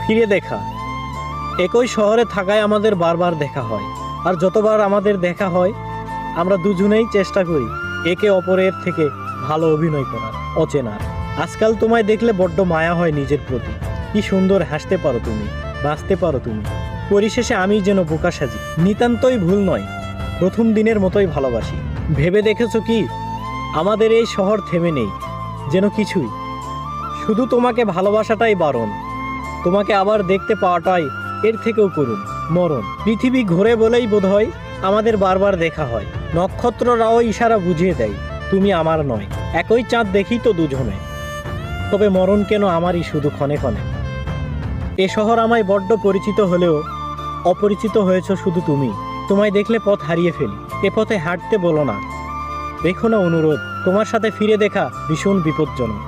ফিরে দেখা। একই শহরে থাকায় আমাদের বারবার দেখা হয়, আর যতবার আমাদের দেখা হয় আমরা দুজনেই চেষ্টা করি একে অপরের থেকে ভালো অভিনয় করার, অচেনার। আজকাল তোমায় দেখলে বড্ড মায়া হয় নিজের প্রতি। কি সুন্দর হাসতে পারো তুমি, বাঁচতে পারো তুমি। পরিশেষে আমি যেন বোকা সাজি। নিতান্তই ভুল নয়, প্রথম দিনের মতোই ভালোবাসি। ভেবে দেখেছো কি আমাদের এই শহর থেমে নেই যেন কিছুই, শুধু তোমাকে ভালোবাসাটাই বারণ। তোমাকে আবার দেখতে পাওয়াটাই এর থেকেও করুন মরণ। পৃথিবী ঘোরে বলেই বোধহয় আমাদের বারবার দেখা হয়। নক্ষত্ররাও ইশারা বুঝিয়ে দেয় তুমি আমার নয়। একই চাঁদ দেখি তো দুজনে, তবে মরণ কেন আমারই শুধু ক্ষণে ক্ষণে। এ শহর আমায় বড্ড পরিচিত হলেও অপরিচিত হয়েছ শুধু তুমি। তোমায় দেখলে পথ হারিয়ে ফেলি। এ পথে হাঁটতে বলো না, দেখো না অনুরোধ। তোমার সাথে ফিরে দেখা ভীষণ বিপজ্জনক।